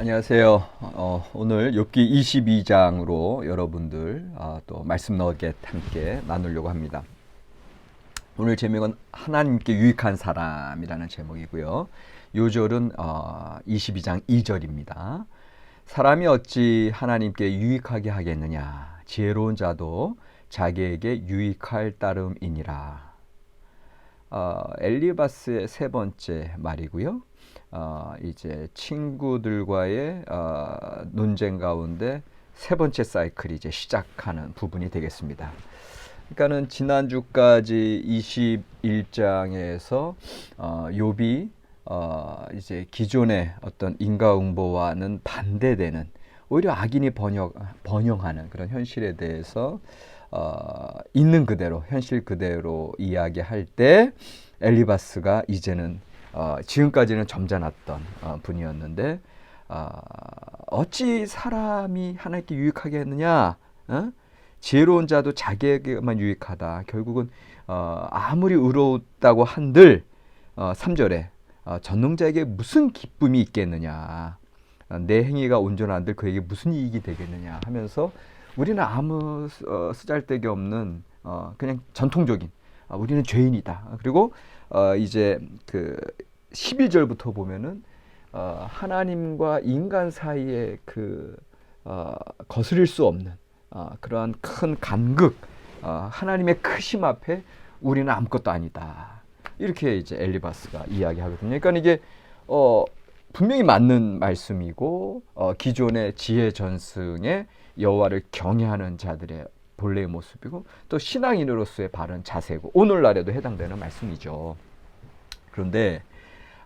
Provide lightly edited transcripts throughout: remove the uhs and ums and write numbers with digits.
안녕하세요. 오늘 욥기 22장으로 여러분들 또 말씀 너겟 함께 나누려고 합니다. 오늘 제목은 하나님께 유익한 사람이라는 제목이고요. 요절은 22장 2절입니다. 사람이 어찌 하나님께 유익하게 하겠느냐? 지혜로운 자도 자기에게 유익할 따름이니라. 엘리바스의 세 번째 말이고요. 이제 친구들과의 논쟁 가운데 세 번째 사이클이 이제 시작하는 부분이 되겠습니다. 그러니까는 지난주까지 21장에서 욥이 이제 기존의 어떤 인과응보와는 반대되는 오히려 악인이 번영하는 그런 현실에 대해서 있는 그대로 현실 그대로 이야기할 때 엘리바스가 이제는 지금까지는 점잖았던 분이었는데 어찌 사람이 하나님께 유익하게 했느냐? 지혜로운 자도 자기에게만 유익하다. 결국은 아무리 의롭다고 한들 3절에 전능자에게 무슨 기쁨이 있겠느냐? 내 행위가 온전한들 그에게 무슨 이익이 되겠느냐 하면서 우리는 아무 쓰잘데기 없는 그냥 전통적인 우리는 죄인이다. 그리고 이제 그 11절부터 보면은 하나님과 인간 사이에 그 거스릴 수 없는 그러한 큰 간극, 하나님의 크심 앞에 우리는 아무것도 아니다. 이렇게 이제 엘리바스가 이야기하거든요. 그러니까 이게 분명히 맞는 말씀이고 기존의 지혜 전승의 여호와를 경외하는 자들의 본래의 모습이고 또 신앙인으로서의 바른 자세고 오늘날에도 해당되는 말씀이죠. 그런데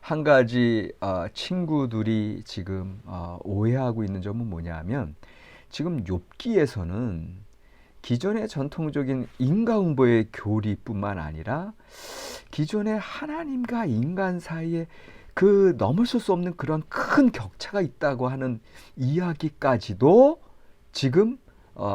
한 가지 친구들이 지금 오해하고 있는 점은 뭐냐면 지금 욥기에서는 기존의 전통적인 인과응보의 교리뿐만 아니라 기존의 하나님과 인간 사이에 그 넘어설 수 없는 그런 큰 격차가 있다고 하는 이야기까지도 지금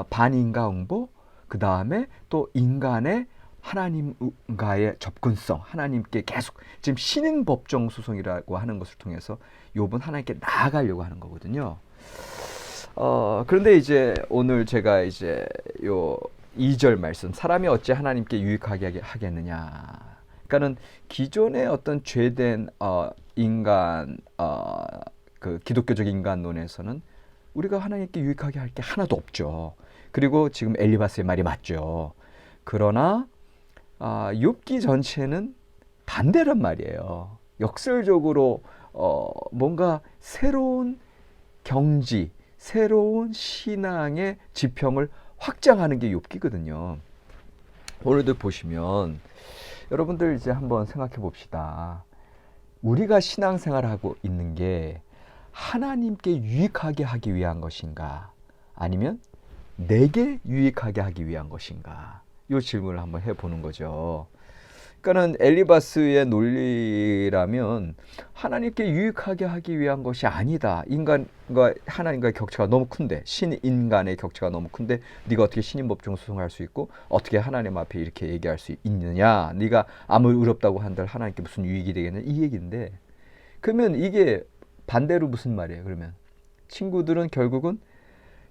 반인과응보, 그 다음에 또 인간의 하나님과의 접근성, 하나님께 계속 지금 신인법정 소송이라고 하는 것을 통해서 욥은 하나님께 나아가려고 하는 거거든요. 그런데 이제 오늘 제가 이제 요 2절 말씀, 사람이 어찌 하나님께 유익하게 하겠느냐. 그러니까는 기존의 어떤 죄된 인간, 그 기독교적 인간론에서는 우리가 하나님께 유익하게 할 게 하나도 없죠. 그리고 지금 엘리바스의 말이 맞죠. 그러나 욥기 전체는 반대란 말이에요. 역설적으로 뭔가 새로운 경지, 새로운 신앙의 지평을 확장하는 게 욥기거든요. 오늘도 보시면 여러분들 이제 한번 생각해 봅시다. 우리가 신앙생활을 하고 있는 게 하나님께 유익하게 하기 위한 것인가? 아니면 내게 유익하게 하기 위한 것인가? 이 질문을 한번 해보는 거죠. 그러니까는 엘리바스의 논리라면 하나님께 유익하게 하기 위한 것이 아니다. 인간과 하나님과의 격차가 너무 큰데, 신인간의 격차가 너무 큰데 네가 어떻게 신인법정 소송할 수 있고 어떻게 하나님 앞에 이렇게 얘기할 수 있느냐. 네가 아무리 의롭다고 한들 하나님께 무슨 유익이 되겠냐. 이 얘기인데 그러면 이게 반대로 무슨 말이에요? 그러면 친구들은 결국은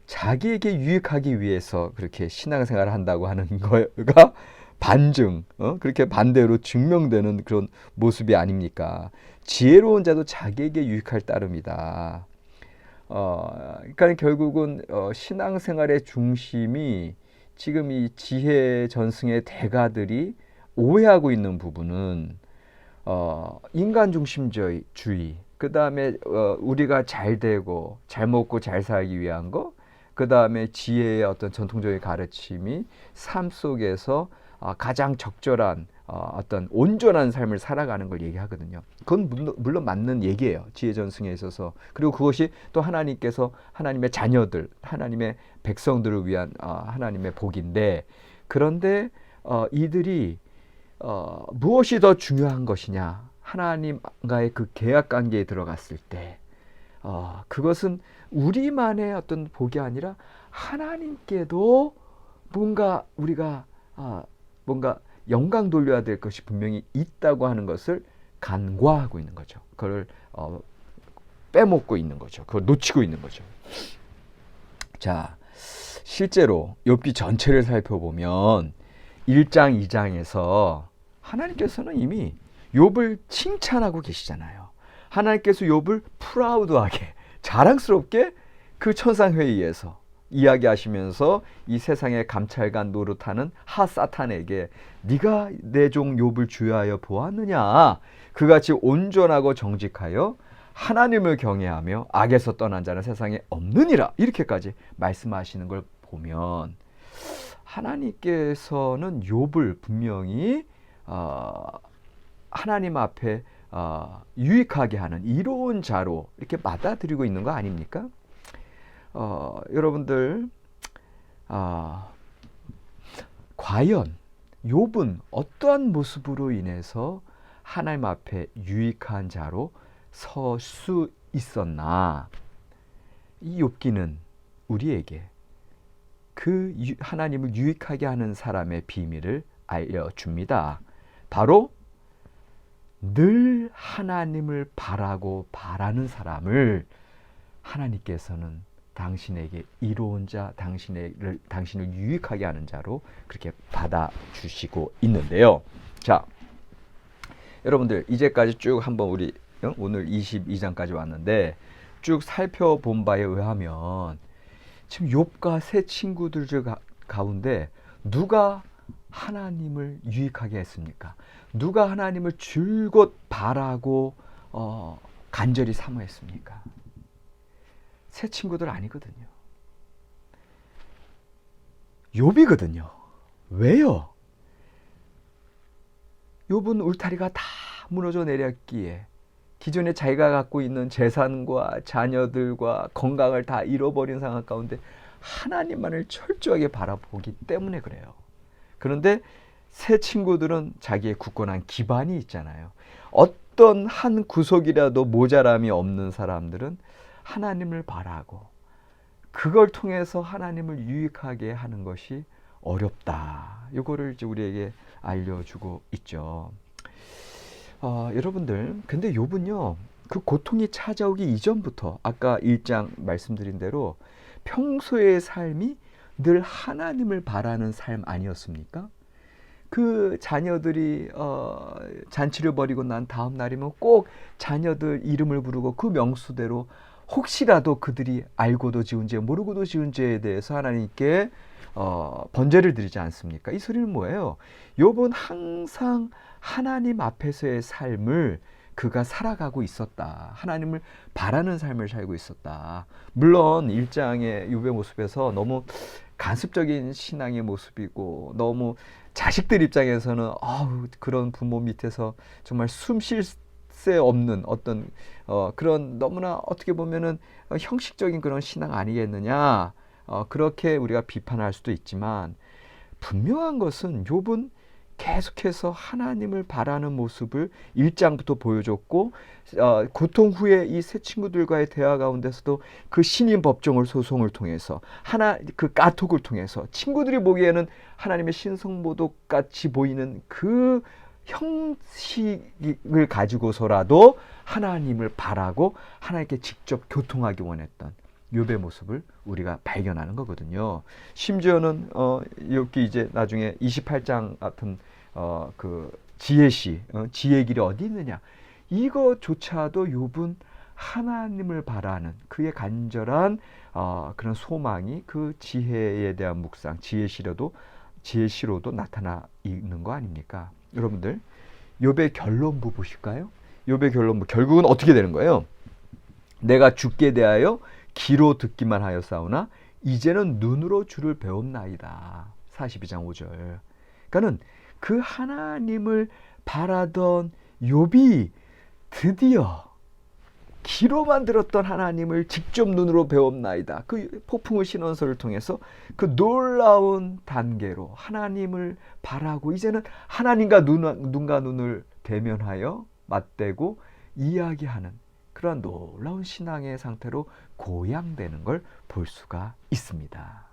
자기에게 유익하기 위해서 그렇게 신앙생활을 한다고 하는 거가 반증, 그렇게 반대로 증명되는 그런 모습이 아닙니까? 지혜로운 자도 자기에게 유익할 따름이다. 그러니까 결국은 신앙생활의 중심이 지금 이 지혜 전승의 대가들이 오해하고 있는 부분은 인간 중심주의, 그 다음에 우리가 잘 되고 잘 먹고 잘 살기 위한 거, 그 다음에 지혜의 어떤 전통적인 가르침이 삶 속에서 가장 적절한 어떤 온전한 삶을 살아가는 걸 얘기하거든요. 그건 물론 맞는 얘기예요. 지혜 전승에 있어서. 그리고 그것이 또 하나님께서 하나님의 자녀들, 하나님의 백성들을 위한 하나님의 복인데, 그런데 이들이 무엇이 더 중요한 것이냐? 하나님과의 그 계약 관계에 들어갔을 때 그것은 우리만의 어떤 복이 아니라 하나님께도 뭔가 우리가 뭔가 영광 돌려야 될 것이 분명히 있다고 하는 것을 간과하고 있는 거죠. 그걸 빼먹고 있는 거죠. 그걸 놓치고 있는 거죠. 자, 실제로 욥기 전체를 살펴보면 1장, 2장에서 하나님께서는 이미 욥을 칭찬하고 계시잖아요. 하나님께서 욥을 프라우드하게, 자랑스럽게 그 천상회의에서 이야기하시면서 이 세상의 감찰관 노릇하는 하사탄에게 네가 내 종 욥을 주의하여 보았느냐, 그같이 온전하고 정직하여 하나님을 경외하며 악에서 떠난 자는 세상에 없느니라, 이렇게까지 말씀하시는 걸 보면 하나님께서는 욥을 분명히 하나님 앞에 유익하게 하는 이로운 자로 이렇게 받아들이고 있는 거 아닙니까? 여러분들, 과연 욥은 어떠한 모습으로 인해서 하나님 앞에 유익한 자로 설 수 있었나? 이 욥기는 우리에게 그 하나님을 유익하게 하는 사람의 비밀을 알려줍니다. 바로 늘 하나님을 바라는 사람을 하나님께서는 당신에게 이로운 자, 당신을 유익하게 하는 자로 그렇게 받아주시고 있는데요. 자, 여러분들 이제까지 쭉 한번 우리 오늘 22장까지 왔는데 쭉 살펴본 바에 의하면 지금 욥과 세 친구들 가운데 누가 하나님을 유익하게 했습니까? 누가 하나님을 줄곧 바라고 간절히 사모했습니까? 세 친구들 아니거든요. 욥이거든요. 왜요? 욥은 울타리가 다 무너져 내렸기에 기존에 자기가 갖고 있는 재산과 자녀들과 건강을 다 잃어버린 상황 가운데 하나님만을 철저하게 바라보기 때문에 그래요. 그런데 새 친구들은 자기의 굳건한 기반이 있잖아요. 어떤 한 구석이라도 모자람이 없는 사람들은 하나님을 바라고 그걸 통해서 하나님을 유익하게 하는 것이 어렵다. 이거를 이제 우리에게 알려주고 있죠. 여러분들, 근데 욥은요, 그 고통이 찾아오기 이전부터 아까 1장 말씀드린 대로 평소의 삶이 늘 하나님을 바라는 삶 아니었습니까? 그 자녀들이 잔치를 벌이고 난 다음 날이면 꼭 자녀들 이름을 부르고 그 명수대로 혹시라도 그들이 알고도 지은 죄 모르고도 지은 죄에 대해서 하나님께 번제를 드리지 않습니까? 이 소리는 뭐예요? 욥은 항상 하나님 앞에서의 삶을 그가 살아가고 있었다. 하나님을 바라는 삶을 살고 있었다. 물론 1장의 욥의 모습에서 너무 간습적인 신앙의 모습이고 너무 자식들 입장에서는 그런 부모 밑에서 정말 숨 쉴 새 없는 어떤 그런 너무나 어떻게 보면은 형식적인 그런 신앙 아니겠느냐, 그렇게 우리가 비판할 수도 있지만 분명한 것은 욥은 계속해서 하나님을 바라는 모습을 1장부터 보여줬고 고통 후에 이 세 친구들과의 대화 가운데서도 그 신임 법정을 소송을 통해서 그 까톡을 통해서 친구들이 보기에는 하나님의 신성모독 같이 보이는 그 형식을 가지고서라도 하나님을 바라고 하나님께 직접 교통하기 원했던 욥의 모습을 우리가 발견하는 거거든요. 심지어는 욥기 이제 나중에 28장 같은 그 지혜시, 지혜 길이 어디 있느냐, 이거조차도 욥은 하나님을 바라는 그의 간절한 그런 소망이 그 지혜에 대한 묵상, 지혜시로도 나타나 있는 거 아닙니까? 여러분들, 욥의 결론부 보실까요? 욥의 결론부, 결국은 어떻게 되는 거예요? 내가 주께 대하여 귀로 듣기만 하였사오나 이제는 눈으로 주를 배웠나이다. 42장 5절. 그러니까는 그 하나님을 바라던 욥이 드디어 귀로만 들었던 하나님을 직접 눈으로 배웠나이다. 그 폭풍의 신원서를 통해서 그 놀라운 단계로 하나님을 바라고 이제는 하나님과 눈과 눈을 대면하여 맞대고 이야기하는 그런 놀라운 신앙의 상태로 고양되는 걸 볼 수가 있습니다.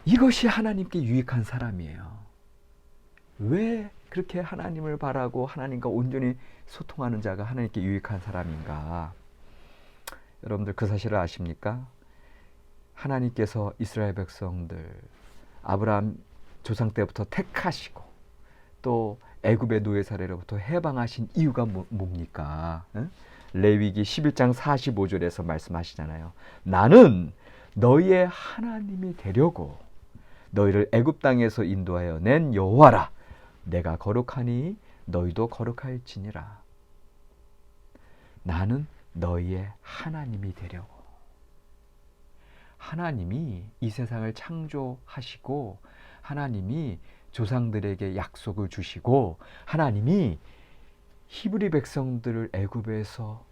이것이 하나님께 유익한 사람이에요. 왜 그렇게 하나님을 바라고 하나님과 온전히 소통하는 자가 하나님께 유익한 사람인가? 여러분들 그 사실을 아십니까? 하나님께서 이스라엘 백성들 아브라함 조상 때부터 택하시고 또 애굽의 노예 사례로부터 해방하신 이유가 뭡니까? 레위기 11장 45절에서 말씀하시잖아요. 나는 너희의 하나님이 되려고 너희를 애굽 땅에서 인도하여 낸 여호와라. 내가 거룩하니 너희도 거룩할지니라. 나는 너희의 하나님이 되려고. 하나님이 이 세상을 창조하시고 하나님이 조상들에게 약속을 주시고 하나님이 히브리 백성들을 애굽에서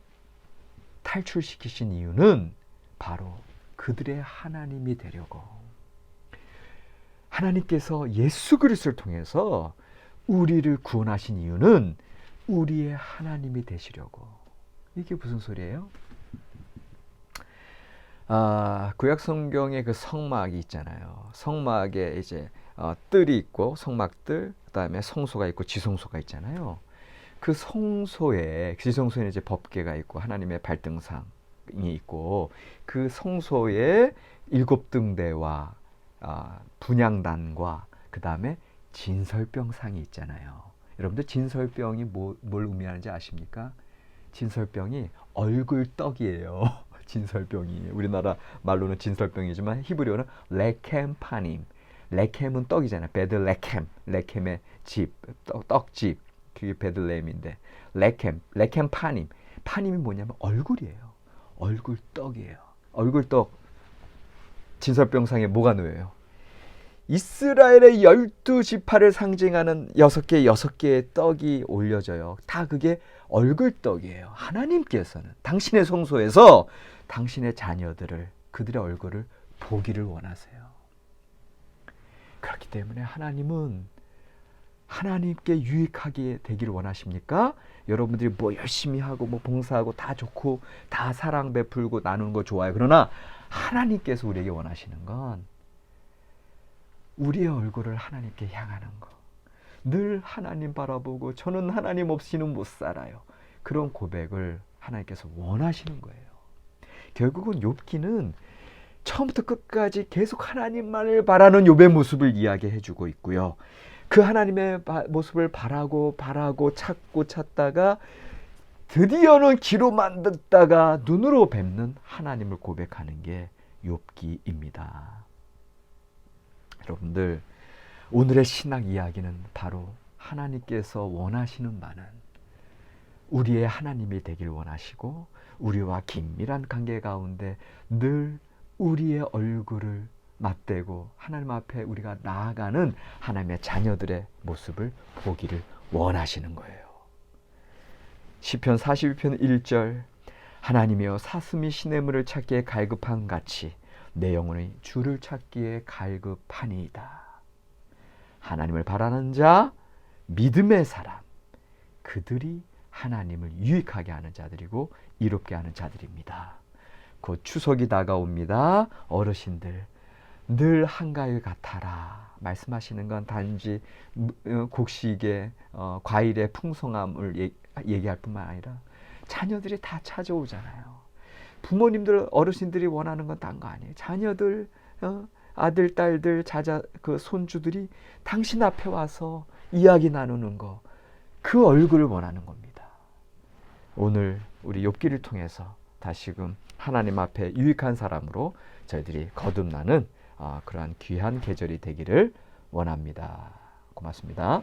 탈출시키신 이유는 바로 그들의 하나님이 되려고. 하나님께서 예수 그리스도를 통해서 우리를 구원하신 이유는 우리의 하나님이 되시려고. 이게 무슨 소리예요? 구약 성경에 그 성막이 있잖아요. 성막에 이제 뜰이 있고 성막뜰, 그다음에 성소가 있고 지성소가 있잖아요. 그 성소에 지성소에는 이제 법궤가 있고 하나님의 발등상이 있고 그 성소에 7등대와 분향단과 그다음에 진설병상이 있잖아요. 여러분들 진설병이 뭘 의미하는지 아십니까? 진설병이 얼굴떡이에요. 진설병이 우리나라 말로는 진설병이지만 히브리어는 레켐파님. 레켐은 떡이잖아요. 베들레켐, 레켐의 집, 떡집. 그게 베들레헴인데 레켐파님. 파님이 뭐냐면 얼굴이에요. 얼굴떡이에요. 얼굴떡. 진설병상에 뭐가 놓여요? 이스라엘의 12지파를 상징하는 6개의 떡이 올려져요. 다 그게 얼굴떡이에요. 하나님께서는 당신의 성소에서 당신의 자녀들을, 그들의 얼굴을 보기를 원하세요. 그렇기 때문에 하나님은 하나님께 유익하게 되기를 원하십니까? 여러분들이 뭐 열심히 하고 뭐 봉사하고 다 좋고 다 사랑 베풀고 나누는 거 좋아요. 그러나 하나님께서 우리에게 원하시는 건 우리의 얼굴을 하나님께 향하는 거. 늘 하나님 바라보고 저는 하나님 없이는 못 살아요. 그런 고백을 하나님께서 원하시는 거예요. 결국은 욥기는 처음부터 끝까지 계속 하나님만을 바라는 욥의 모습을 이야기해주고 있고요. 그 하나님의 모습을 바라고 찾다가 드디어는 귀로만 듣다가 눈으로 뵙는 하나님을 고백하는 게 욥기입니다. 여러분들 오늘의 신학 이야기는 바로 하나님께서 원하시는 바는 우리의 하나님이 되길 원하시고 우리와 긴밀한 관계 가운데 늘 우리의 얼굴을 맞대고 하나님 앞에 우리가 나아가는 하나님의 자녀들의 모습을 보기를 원하시는 거예요. 시편 42편 1절 하나님이여 사슴이 시냇물을 찾기에 갈급한 같이 내 영혼이 주를 찾기에 갈급하니이다. 하나님을 바라는 자, 믿음의 사람, 그들이 하나님을 유익하게 하는 자들이고 이롭게 하는 자들입니다. 곧 추석이 다가옵니다. 어르신들 늘 한가위 같아라 말씀하시는 건 단지 곡식의 과일의 풍성함을 얘기할 뿐만 아니라 자녀들이 다 찾아오잖아요. 부모님들 어르신들이 원하는 건 딴 거 아니에요. 자녀들 아들 딸들 그 손주들이 당신 앞에 와서 이야기 나누는 거, 그 얼굴을 원하는 겁니다. 오늘 우리 욥기를 통해서 다시금 하나님 앞에 유익한 사람으로 저희들이 거듭나는 그러한 귀한 계절이 되기를 원합니다. 고맙습니다.